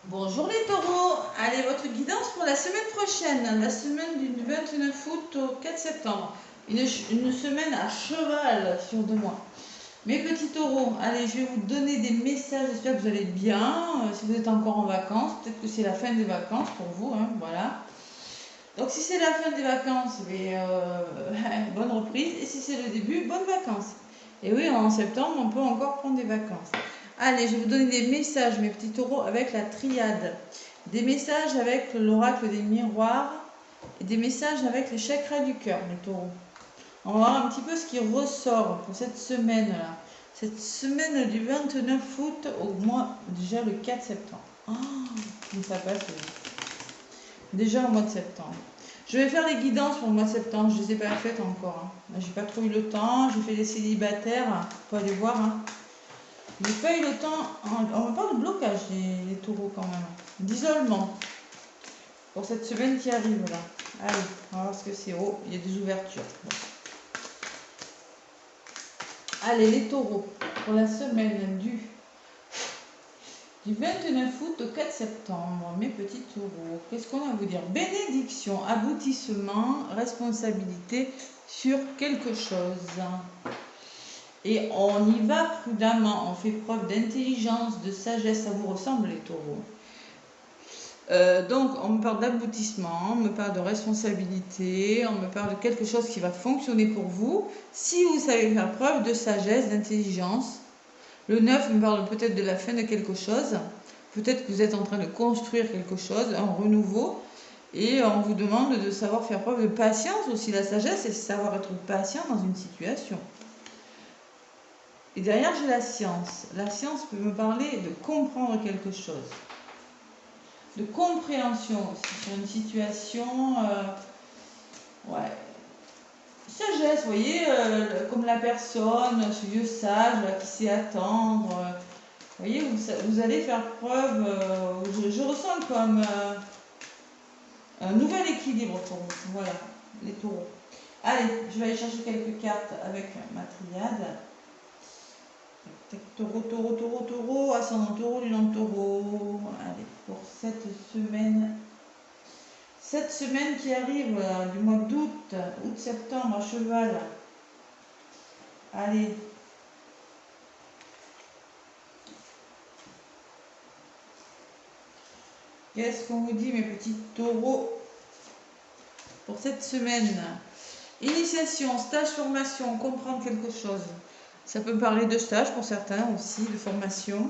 Bonjour les taureaux, allez votre guidance pour la semaine prochaine, la semaine du 29 août au 4 septembre. Une semaine à cheval sur 2 mois. Mes petits taureaux, allez je vais vous donner des messages, j'espère que vous allez bien. Si vous êtes encore en vacances, peut-être que c'est la fin des vacances pour vous, hein, voilà. Donc si c'est la fin des vacances, bonne reprise, et si c'est le début, bonnes vacances. Et oui, en septembre, on peut encore prendre des vacances. Allez, je vais vous donner des messages, mes petits taureaux, avec la triade. Des messages avec l'oracle des miroirs et des messages avec les chakras du cœur, mes taureaux. On va voir un petit peu ce qui ressort pour cette semaine-là. Cette semaine du 29 août au mois, déjà le 4 septembre. Oh, ça passe déjà au mois de septembre. Je vais faire les guidances pour le mois de septembre, je ne les ai pas faites encore. J'ai pas trop eu le temps, j'ai fait les célibataires, faut aller voir. J'ai pas eu le temps, on me parle de blocage les taureaux quand même, d'isolement pour cette semaine qui arrive là. Allez, on va voir ce que c'est. Oh, il y a des ouvertures. Bon. Allez les taureaux, pour la semaine du 29 août au 4 septembre, mes petits taureaux, qu'est-ce qu'on a à vous dire? Bénédiction, aboutissement, responsabilité sur quelque chose. Et on y va prudemment, on fait preuve d'intelligence, de sagesse, ça vous ressemble les taureaux. Donc on me parle d'aboutissement, on me parle de responsabilité, on me parle de quelque chose qui va fonctionner pour vous, si vous savez faire preuve de sagesse, d'intelligence. Le 9 me parle peut-être de la fin de quelque chose, peut-être que vous êtes en train de construire quelque chose, un renouveau, et on vous demande de savoir faire preuve de patience aussi. La sagesse, c'est savoir être patient dans une situation. Et derrière, j'ai la science. La science peut me parler de comprendre quelque chose, de compréhension aussi sur une situation. Ouais. Sagesse, vous voyez, comme la personne, ce vieux sage là, qui sait attendre. Vous voyez, vous allez faire preuve. Je ressens comme un nouvel équilibre pour vous. Voilà, les taureaux. Allez, je vais aller chercher quelques cartes avec ma triade. Taureau, taureau, taureau, taureau, ascendant taureau, lunan taureau. Allez, pour cette semaine. Cette semaine qui arrive du mois d'août, août-septembre à cheval. Allez. Qu'est-ce qu'on vous dit, mes petits taureaux, pour cette semaine? Initiation, stage, formation, comprendre quelque chose. Ça peut parler de stage pour certains aussi, de formation.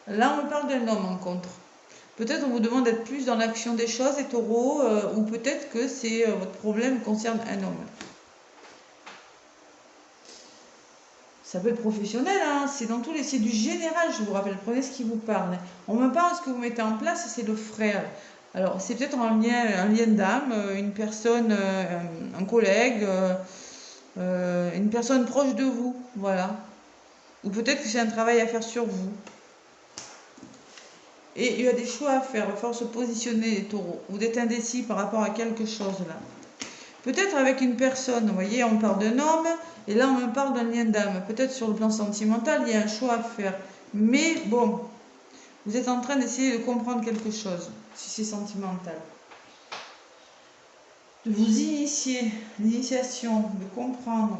Là, on me parle d'un homme en contre. Peut-être on vous demande d'être plus dans l'action des choses, les taureaux, ou peut-être que c'est votre problème concerne un homme. Ça peut être professionnel, hein, c'est dans tous les... C'est du général, je vous rappelle, prenez ce qui vous parle. On me parle, ce que vous mettez en place, c'est le frère. Alors, c'est peut-être un lien d'âme, une personne, un collègue, une personne proche de vous, voilà. Ou peut-être que c'est un travail à faire sur vous. Et il y a des choix à faire, il va falloir se positionner, les taureaux. Vous êtes indécis par rapport à quelque chose, là. Peut-être avec une personne, vous voyez, on parle d'un homme, et là on me parle d'un lien d'âme. Peut-être sur le plan sentimental, il y a un choix à faire. Mais bon, vous êtes en train d'essayer de comprendre quelque chose, si c'est sentimental. De vous initier, l'initiation, de comprendre.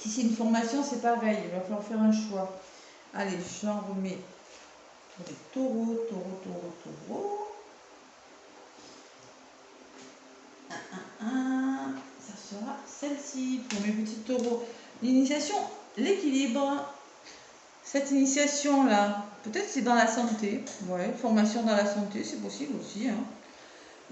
Si c'est une formation, c'est pareil, il va falloir faire un choix. Allez, j'en remets pour les taureaux, taureaux, taureaux, taureaux. Ça sera celle-ci pour mes petits taureaux. L'initiation, l'équilibre. Cette initiation-là, peut-être c'est dans la santé. Ouais, formation dans la santé, c'est possible aussi. Hein.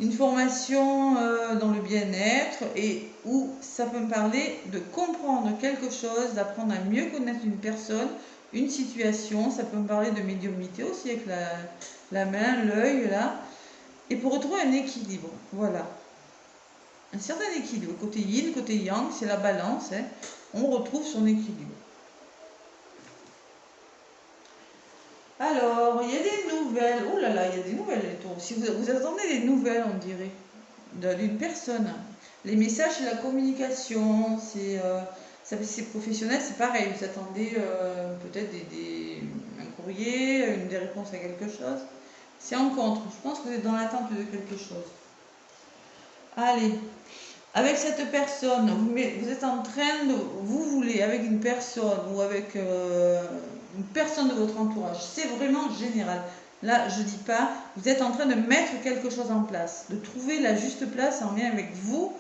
Une formation dans le bien-être et où ça peut me parler de comprendre quelque chose, d'apprendre à mieux connaître une personne, une situation. Ça peut me parler de médiumnité aussi avec la main, l'œil là. Et pour retrouver un équilibre. Voilà. Un certain équilibre. Côté yin, côté yang, c'est la balance. Hein. On retrouve son équilibre. Alors, il y a des nouvelles. Oh là là, il y a des nouvelles, les taureaux. Si vous attendez des nouvelles, on dirait, d'une personne. Les messages, c'est la communication, c'est professionnel, c'est pareil. Vous attendez peut-être un courrier, des réponses à quelque chose. C'est en contre. Je pense que vous êtes dans l'attente de quelque chose. Allez, avec cette personne, vous êtes en train de... Vous voulez, avec une personne ou avec une personne de votre entourage, c'est vraiment général. Là, je dis pas, vous êtes en train de mettre quelque chose en place, de trouver la juste place en lien avec vous,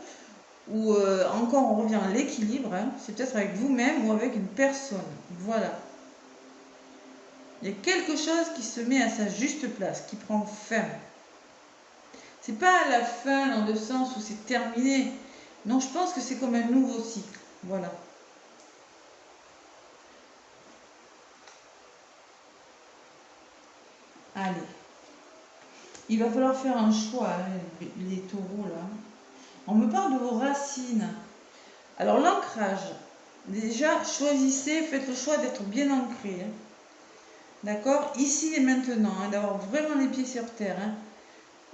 ou encore on revient à l'équilibre, hein, c'est peut-être avec vous-même ou avec une personne. Voilà. Il y a quelque chose qui se met à sa juste place, qui prend fin. C'est pas à la fin dans le sens où c'est terminé. Non, je pense que c'est comme un nouveau cycle. Voilà. Allez. Il va falloir faire un choix, hein, les taureaux là. On me parle de vos racines. Alors l'ancrage, déjà choisissez, faites le choix d'être bien ancré. Hein. D'accord? Ici et maintenant, hein, d'avoir vraiment les pieds sur terre. Hein,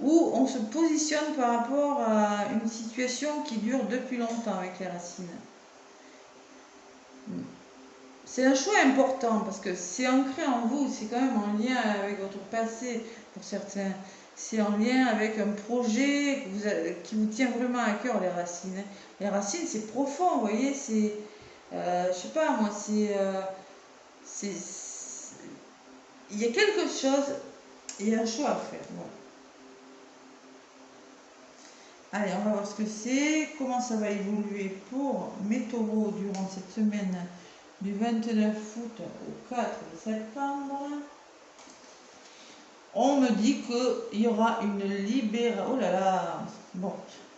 où on se positionne par rapport à une situation qui dure depuis longtemps avec les racines. C'est un choix important parce que c'est ancré en vous, c'est quand même en lien avec votre passé pour certains. C'est en lien avec un projet qui vous tient vraiment à cœur, les racines. Les racines, c'est profond, vous voyez, c'est... je sais pas, moi, il y a quelque chose, il y a un choix à faire. Voilà. Allez, on va voir ce que c'est, comment ça va évoluer pour mes taureaux durant cette semaine du 29 août au 4 septembre. On me dit qu'il y aura une libération. Oh là là. Bon,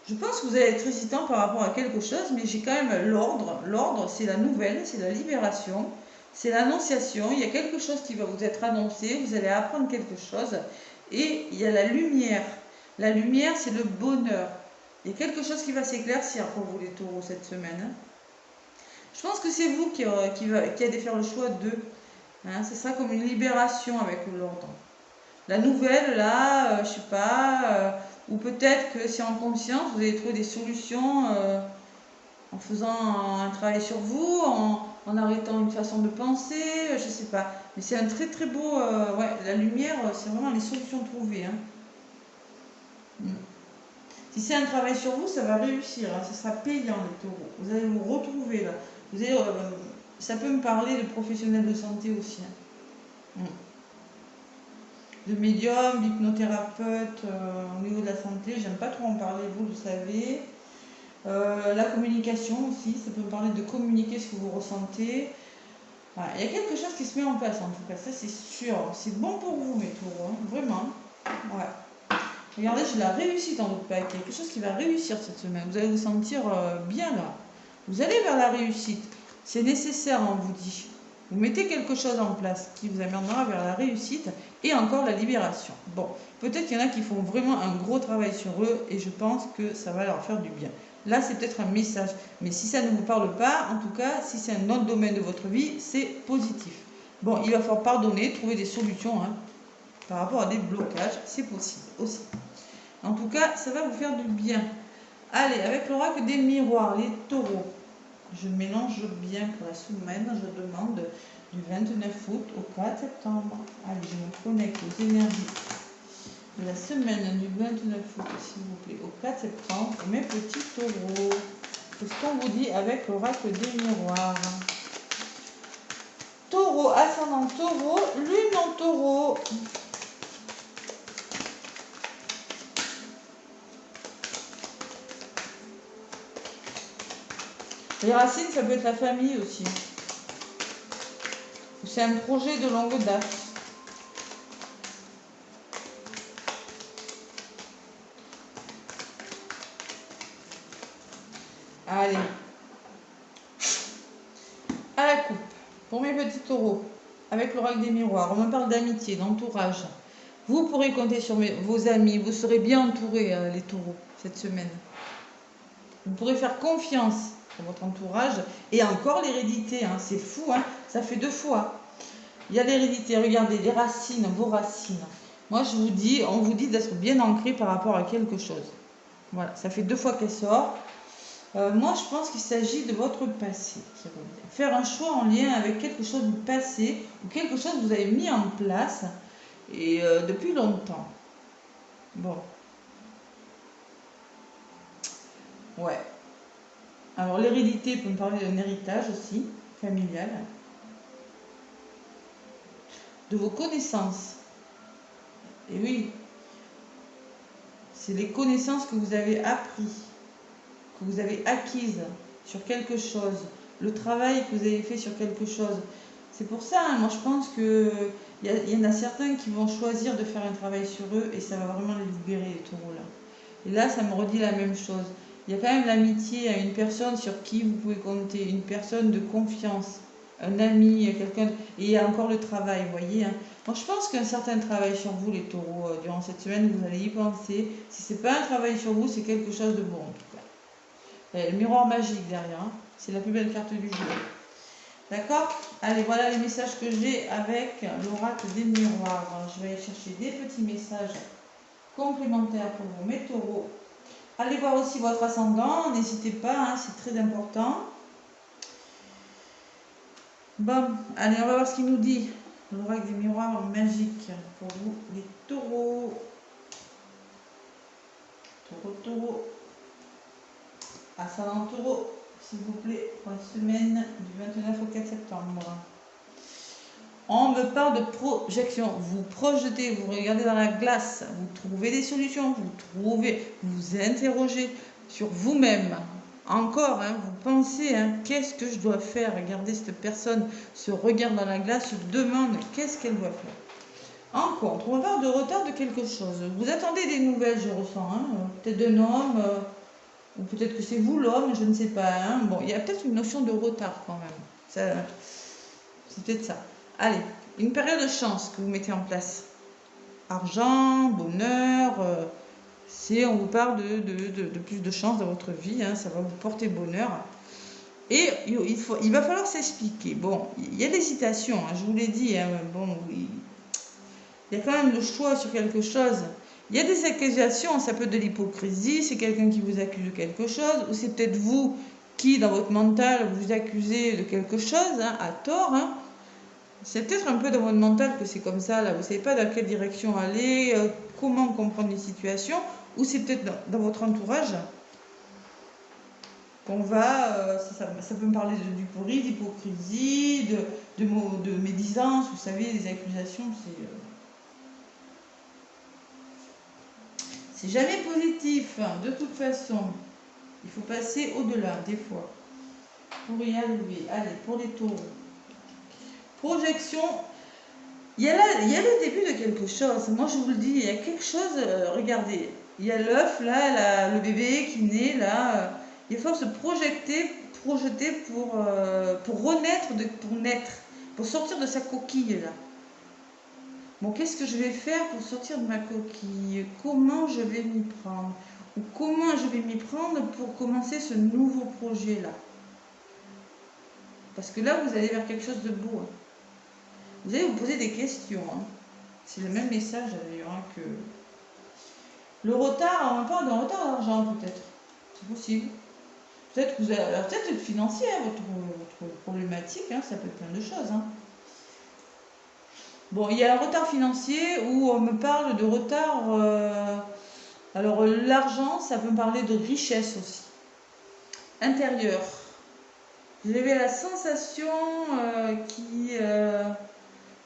je pense que vous allez être hésitant par rapport à quelque chose, mais j'ai quand même l'ordre. L'ordre, c'est la nouvelle, c'est la libération, c'est l'annonciation. Il y a quelque chose qui va vous être annoncé, vous allez apprendre quelque chose. Et il y a la lumière. La lumière, c'est le bonheur. Il y a quelque chose qui va s'éclaircir pour vous les taureaux cette semaine. Je pense que c'est vous qui allez faire le choix d'eux. Hein, ce sera comme une libération avec l'ordre. La nouvelle, là, je sais pas, ou peut-être que c'est en conscience, vous allez trouver des solutions en faisant un travail sur vous, en arrêtant une façon de penser, je sais pas. Mais c'est un très très beau, ouais, la lumière, c'est vraiment les solutions trouvées. Hein. Si c'est un travail sur vous, ça va réussir, hein, ça sera payant les taureaux. Vous allez vous retrouver là. Vous allez, ça peut me parler de professionnels de santé aussi. Hein. De médium, d'hypnothérapeute au niveau de la santé, j'aime pas trop en parler, vous le savez. La communication aussi, ça peut me parler de communiquer ce que vous ressentez. Voilà. Il y a quelque chose qui se met en place en tout cas, ça c'est sûr. C'est bon pour vous mes taureaux, hein, vraiment. Ouais. Regardez, j'ai la réussite dans votre paquet, quelque chose qui va réussir cette semaine. Vous allez vous sentir bien là. Vous allez vers la réussite. C'est nécessaire, on vous dit. Vous mettez quelque chose en place qui vous amènera vers la réussite et encore la libération. Bon, peut-être qu'il y en a qui font vraiment un gros travail sur eux et je pense que ça va leur faire du bien. Là, c'est peut-être un message. Mais si ça ne vous parle pas, en tout cas, si c'est un autre domaine de votre vie, c'est positif. Bon, il va falloir pardonner, trouver des solutions hein, par rapport à des blocages. C'est possible aussi. En tout cas, ça va vous faire du bien. Allez, avec l'oracle des miroirs, les taureaux. Je mélange bien pour la semaine, je demande du 29 août au 4 septembre. Allez, je me connecte aux énergies de la semaine du 29 août, s'il vous plaît, au 4 septembre. Et mes petits taureaux, qu'est-ce qu'on vous dit avec l'oracle des miroirs? Taureau, ascendant taureau, lune en taureau. Les racines, ça peut être la famille aussi. C'est un projet de longue date. Allez. À la coupe. Pour mes petits taureaux, avec l'oracle des miroirs, on me parle d'amitié, d'entourage. Vous pourrez compter sur vos amis. Vous serez bien entourés, les taureaux, cette semaine. Vous pourrez faire confiance à votre entourage. Et encore l'hérédité, hein, c'est fou, hein, ça fait 2 fois. Il y a l'hérédité, regardez, les racines, vos racines. Moi, je vous dis, on vous dit d'être bien ancré par rapport à quelque chose. Voilà, ça fait 2 fois qu'elle sort. Moi, je pense qu'il s'agit de votre passé qui revient. Faire un choix en lien avec quelque chose du passé ou quelque chose que vous avez mis en place Et depuis longtemps. Bon. Ouais. Alors l'hérédité peut me parler d'un héritage aussi, familial. De vos connaissances. Et oui, c'est les connaissances que vous avez appris, que vous avez acquises sur quelque chose, le travail que vous avez fait sur quelque chose. C'est pour ça, hein, moi je pense qu'il y en a certains qui vont choisir de faire un travail sur eux et ça va vraiment les libérer, les taureaux là. Et là, ça me redit la même chose. Il y a quand même l'amitié à une personne sur qui vous pouvez compter, une personne de confiance, un ami, quelqu'un. Et il y a encore le travail, vous voyez. Hein. Moi, je pense qu'un certain travail sur vous, les taureaux, durant cette semaine, vous allez y penser. Si ce n'est pas un travail sur vous, c'est quelque chose de bon, en tout cas. Et le miroir magique derrière, hein. C'est la plus belle carte du jeu. D'accord? Allez, voilà les messages que j'ai avec l'oracle des miroirs. Je vais aller chercher des petits messages complémentaires pour vous, mes taureaux. Allez voir aussi votre ascendant, n'hésitez pas, hein, c'est très important. Bon, allez, on va voir ce qu'il nous dit. L'oracle des miroirs magiques pour vous, les taureaux. Taureau. Ascendant taureau, s'il vous plaît, pour la semaine du 29 au 4 septembre. On me parle de projection. Vous projetez, vous regardez dans la glace, vous trouvez des solutions, vous interrogez sur vous-même. Encore, hein, vous pensez, hein, qu'est-ce que je dois faire? Regardez cette personne, se regarde dans la glace, se demande qu'est-ce qu'elle doit faire. En contre, on parle de retard de quelque chose. Vous attendez des nouvelles, je ressens, hein, peut-être d'un homme, ou peut-être que c'est vous l'homme, je ne sais pas. Hein. Bon, il y a peut-être une notion de retard quand même. C'est peut-être ça. Allez, une période de chance que vous mettez en place. Argent, bonheur, on vous parle de plus de chance dans votre vie, hein, ça va vous porter bonheur. Et il va falloir s'expliquer. Bon, il y a l'hésitation, hein, je vous l'ai dit, hein, bon, oui. Il y a quand même le choix sur quelque chose. Il y a des accusations, ça peut être de l'hypocrisie, c'est quelqu'un qui vous accuse de quelque chose, ou c'est peut-être vous qui, dans votre mental, vous accusez de quelque chose, hein, à tort, hein. C'est peut-être un peu dans votre mental que c'est comme ça, là. Vous ne savez pas dans quelle direction aller, comment comprendre les situations, ou c'est peut-être dans votre entourage qu'on va, ça peut me parler d'hypocrisie, de médisance, vous savez, les accusations, c'est jamais positif, hein, de toute façon. Il faut passer au-delà, des fois, pour y arriver. Allez, pour les taureaux. Projection, il y a le début de quelque chose. Moi, je vous le dis, il y a quelque chose, regardez, il y a l'œuf, là, le bébé qui naît, là. Il faut se projeter pour renaître, pour naître, pour sortir de sa coquille, là. Bon, qu'est-ce que je vais faire pour sortir de ma coquille? Comment je vais m'y prendre? Ou comment je vais m'y prendre pour commencer ce nouveau projet-là? Parce que là, vous allez vers quelque chose de beau. Hein. Vous allez vous poser des questions. Hein. C'est le même message d'ailleurs hein, que... Le retard, on parle d'un retard d'argent peut-être. C'est possible. Peut-être que vous avez... peut-être financier, hein, votre problématique, hein, ça peut être plein de choses. Hein. Bon, il y a un retard financier où on me parle de retard. Alors, l'argent, ça peut me parler de richesse aussi. Intérieure. Vous avez la sensation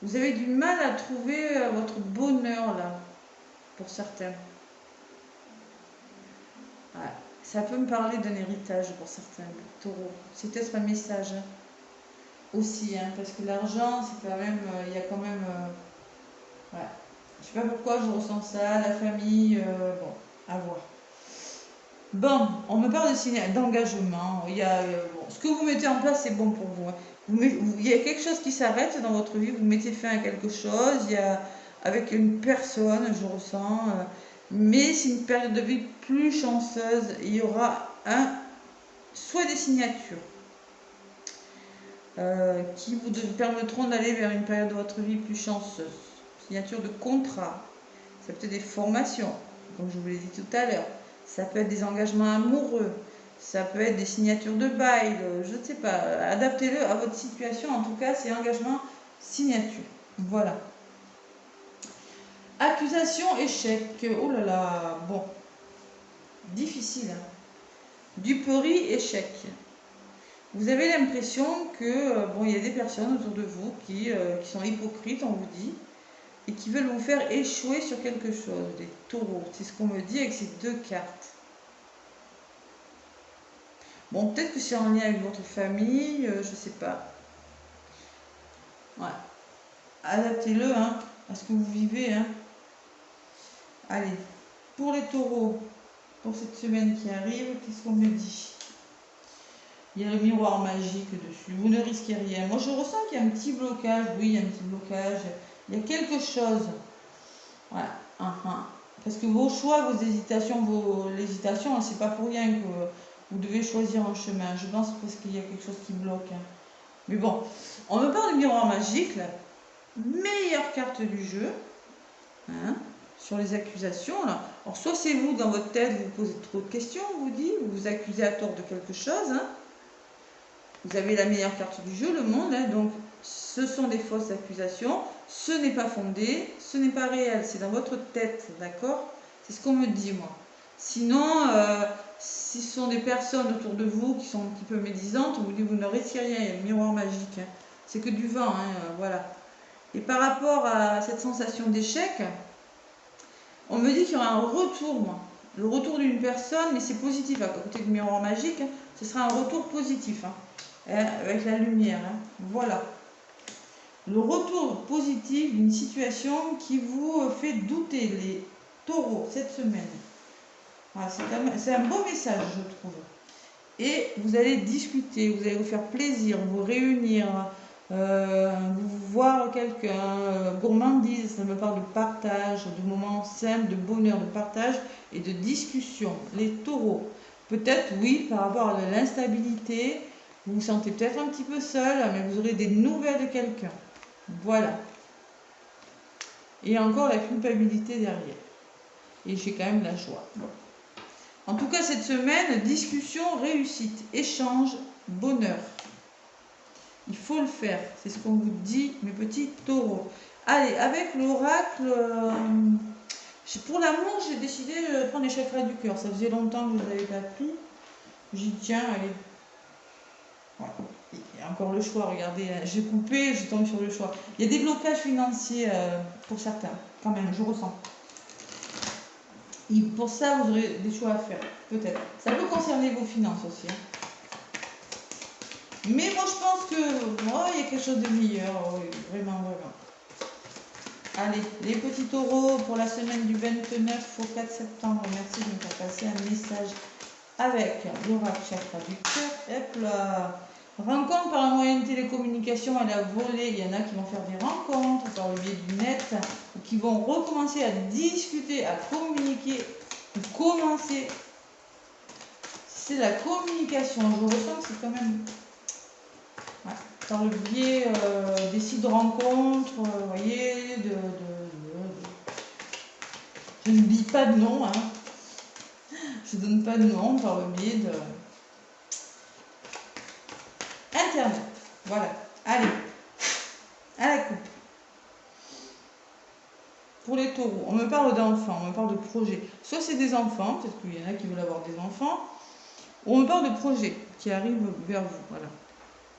vous avez du mal à trouver votre bonheur là, pour certains. Ouais. Ça peut me parler d'un héritage pour certains taureaux. C'est peut-être un message. Hein. Aussi, hein, parce que l'argent, c'est quand même, il y a quand même, ouais. Je sais pas pourquoi je ressens ça, la famille, bon, à voir. Bon, on me parle d'engagement, il y a, bon, ce que vous mettez en place, c'est bon pour vous. Hein. Il y a quelque chose qui s'arrête dans votre vie, vous mettez fin à quelque chose, il y a, avec une personne, je ressens, mais c'est une période de vie plus chanceuse, il y aura soit des signatures, qui vous permettront d'aller vers une période de votre vie plus chanceuse. Signature de contrat, ça peut être des formations, comme je vous l'ai dit tout à l'heure, ça peut être des engagements amoureux, ça peut être des signatures de bail, je ne sais pas, adaptez-le à votre situation, en tout cas c'est engagement, signature, voilà. Accusation, échec. Oh là là, bon. Difficile. Hein. Duperie, échec. Vous avez l'impression que, bon, il y a des personnes autour de vous qui sont hypocrites, on vous dit, et qui veulent vous faire échouer sur quelque chose. Des taureaux, c'est ce qu'on me dit avec ces deux cartes. Bon, peut-être que c'est en lien avec votre famille, je sais pas. Ouais. Adaptez-le hein, à ce que vous vivez. Hein. Allez, pour les taureaux, pour cette semaine qui arrive, qu'est-ce qu'on me dit? Il y a le miroir magique dessus. Vous ne risquez rien. Moi, je ressens qu'il y a un petit blocage. Oui, il y a un petit blocage. Il y a quelque chose. Voilà. Parce que vos choix, vos hésitations, l'hésitation, hein, c'est pas pour rien que vous devez choisir un chemin. Je pense parce qu'il y a quelque chose qui bloque. Hein. Mais bon, on me parle du miroir magique, la meilleure carte du jeu. Hein, sur les accusations. Là. Alors, soit c'est vous, dans votre tête, vous posez trop de questions, on vous dit, vous vous accusez à tort de quelque chose. Hein. Vous avez la meilleure carte du jeu, le monde, hein, donc ce sont des fausses accusations, ce n'est pas fondé, ce n'est pas réel, c'est dans votre tête, d'accord? C'est ce qu'on me dit, moi. Sinon, si ce sont des personnes autour de vous qui sont un petit peu médisantes, on vous dit vous ne risquez rien, il y a le miroir magique, hein. C'est que du vent, hein, voilà. Et par rapport à cette sensation d'échec, on me dit qu'il y aura un retour, moi. Le retour d'une personne, mais c'est positif, à côté du miroir magique, hein, ce sera un retour positif. Hein. Avec la lumière. Hein. Voilà. Le retour positif d'une situation qui vous fait douter, les taureaux, cette semaine. Voilà, c'est un beau message, je trouve. Et vous allez discuter, vous allez vous faire plaisir, vous réunir, voir quelqu'un, gourmandise, ça me parle de partage, de moments simples, de bonheur, de partage et de discussion. Les taureaux, peut-être oui, par rapport à l'instabilité, vous vous sentez peut-être un petit peu seul, mais vous aurez des nouvelles de quelqu'un. Voilà. Et encore la culpabilité derrière. Et j'ai quand même la joie. Bon. En tout cas, cette semaine, discussion, réussite, échange, bonheur. Il faut le faire. C'est ce qu'on vous dit, mes petits taureaux. Allez, avec l'oracle, pour l'amour, j'ai décidé de prendre les chakras du cœur. Ça faisait longtemps que je ne les avais pas pris. J'y tiens, allez. Voilà. Il y a encore le choix, regardez, j'ai coupé, je tombe sur le choix. Il y a des blocages financiers pour certains, quand même, je ressens. Et pour ça, vous aurez des choix à faire, peut-être. Ça peut concerner vos finances aussi. Hein. Mais moi, je pense que moi, il y a quelque chose de meilleur, oui, vraiment, vraiment. Allez, les petits taureaux pour la semaine du 29 au 4 septembre. Merci de me faire passer un message avec l'oracle chakra du cœur. Hop là. Rencontre par un moyen de télécommunication à la volée. Il y en a qui vont faire des rencontres par le biais du net, ou qui vont recommencer à discuter, à communiquer, ou commencer. C'est la communication. Je ressens que c'est quand même ouais, par le biais des sites de rencontres, vous voyez, je ne dis pas de nom, hein. Je ne donne pas de nom par le biais de Internet. Voilà. Allez, à la coupe. Pour les taureaux, on me parle d'enfants, on me parle de projets. Soit c'est des enfants, peut-être qu'il y en a qui veulent avoir des enfants, ou on me parle de projets qui arrivent vers vous. Voilà.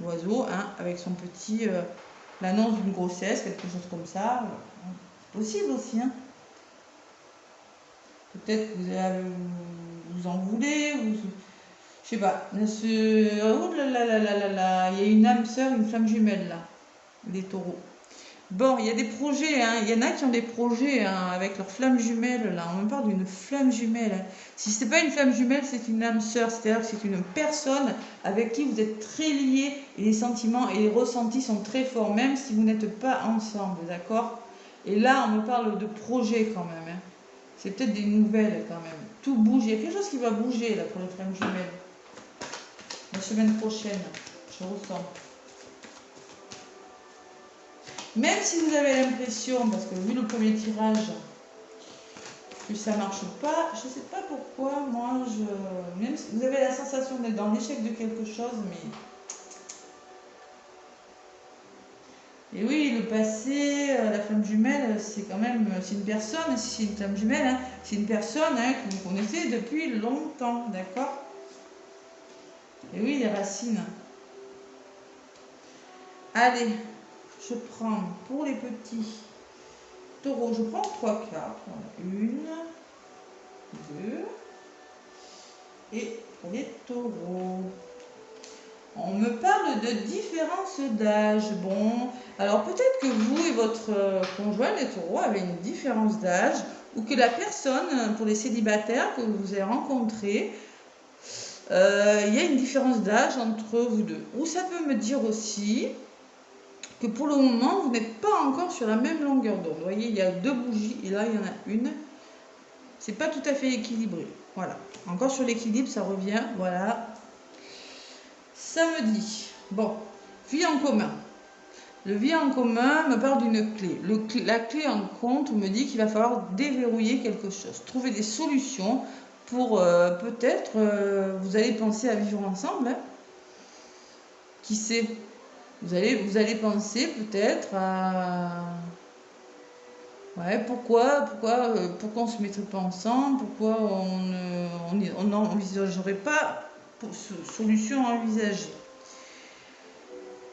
L'oiseau, hein, avec son petit, l'annonce d'une grossesse, quelque chose comme ça. C'est possible aussi. Hein. Peut-être que vous en voulez, ou je sais pas. Oh là là là là là là, il y a une âme sœur, une flamme jumelle là, des taureaux. Bon, il y a des projets, hein. Il y en a qui ont des projets hein, avec leur flamme jumelle, là. On me parle d'une flamme jumelle. Hein. Si ce n'est pas une flamme jumelle, c'est une âme sœur, c'est-à-dire que c'est une personne avec qui vous êtes très liés et les sentiments et les ressentis sont très forts, même si vous n'êtes pas ensemble, d'accord? Et là, on me parle de projets quand même. Hein. C'est peut-être des nouvelles quand même. Tout bouge, il y a quelque chose qui va bouger là pour les flammes jumelles. La semaine prochaine, je ressens. Même si vous avez l'impression, parce que vu le premier tirage, que ça ne marche pas, je ne sais pas pourquoi, moi, même si vous avez la sensation d'être dans l'échec de quelque chose, mais Et oui, le passé, la flamme jumelle, c'est quand même, c'est une personne, si c'est une flamme jumelle, hein, c'est une personne hein, que vous connaissez depuis longtemps, d'accord? Et oui, les racines. Allez, je prends pour les petits taureaux, je prends 3 cartes. Voilà. 1, 2. Et pour les taureaux. On me parle de différence d'âge. Bon, alors peut-être que vous et votre conjoint, les taureaux, avez une différence d'âge, ou que la personne, pour les célibataires que vous avez rencontrés, il y a une différence d'âge entre vous deux. Ou ça peut me dire aussi que pour le moment, vous n'êtes pas encore sur la même longueur d'onde. Vous voyez, il y a 2 bougies et là, il y en a une. C'est pas tout à fait équilibré. Voilà. Encore sur l'équilibre, ça revient. Voilà. Samedi. Bon, vie en commun. Le vie en commun me parle d'une clé. La clé en compte me dit qu'il va falloir déverrouiller quelque chose, trouver des solutions pour peut-être, vous allez penser à vivre ensemble. Hein. Qui sait? Vous allez penser peut-être à... Ouais, pourquoi on ne se mettrait pas ensemble? Pourquoi on n'envisagerait pas solution envisagée?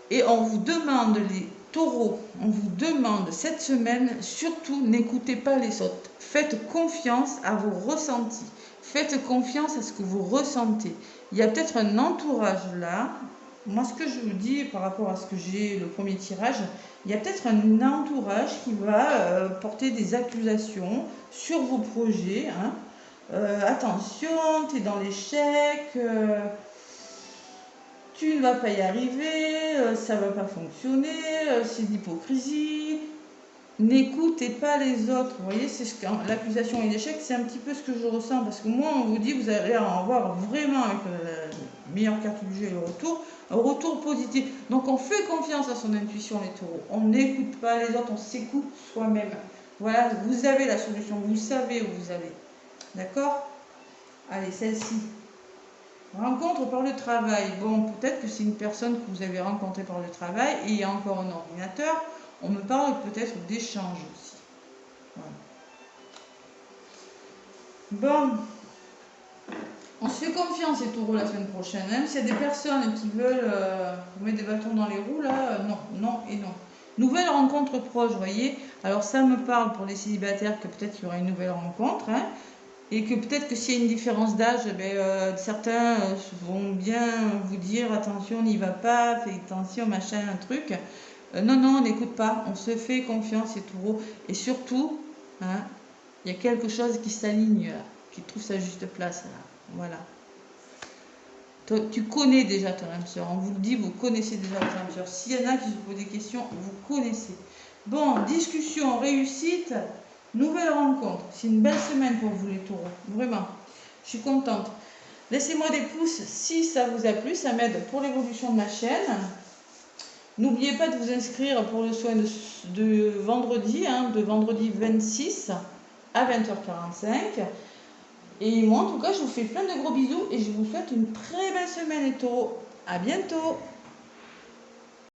Et on vous demande, les taureaux, on vous demande cette semaine, surtout n'écoutez pas les autres. Faites confiance à vos ressentis. Faites confiance à ce que vous ressentez. Il y a peut-être un entourage là. Moi, ce que je vous dis par rapport à ce que j'ai, le premier tirage, il y a peut-être un entourage qui va porter des accusations sur vos projets. Hein. Attention, tu es dans l'échec. Tu ne vas pas y arriver, ça ne va pas fonctionner, c'est de l'hypocrisie. N'écoutez pas les autres. Vous voyez, c'est l'accusation et l'échec, c'est un petit peu ce que je ressens. Parce que moi, on vous dit, vous allez avoir vraiment, avec la meilleure carte du jeu et le retour, un retour positif. Donc, on fait confiance à son intuition, les taureaux. On n'écoute pas les autres, on s'écoute soi-même. Voilà, vous avez la solution, vous savez où vous allez. D'accord? Allez, celle-ci. Rencontre par le travail. Bon, peut-être que c'est une personne que vous avez rencontrée par le travail et il y a encore un ordinateur. On me parle peut-être d'échange aussi. Voilà. Bon. On se fait confiance, les taureaux, la semaine prochaine. Même s'il y a des personnes qui veulent vous mettre des bâtons dans les roues, là, non, non et non. Nouvelle rencontre proche, vous voyez. Alors ça me parle pour les célibataires que peut-être il y aura une nouvelle rencontre. Hein. Et que peut-être que s'il y a une différence d'âge, certains vont bien vous dire attention, n'y va pas, fais attention, machin, un truc. Non, non, on n'écoute pas, on se fait confiance, les taureaux. Et surtout, hein, il y a quelque chose qui s'aligne là, qui trouve sa juste place là. Voilà. Tu connais déjà ton âme sœur, on vous le dit, vous connaissez déjà votre âme sœur. S'il y en a qui se posent des questions, vous connaissez. Bon, discussion, réussite. Nouvelle rencontre, c'est une belle semaine pour vous les taureaux, vraiment, je suis contente. Laissez-moi des pouces si ça vous a plu, ça m'aide pour l'évolution de ma chaîne. N'oubliez pas de vous inscrire pour le soin de vendredi, de vendredi 26 à 20h45. Et moi en tout cas, je vous fais plein de gros bisous et je vous souhaite une très belle semaine les taureaux. À bientôt!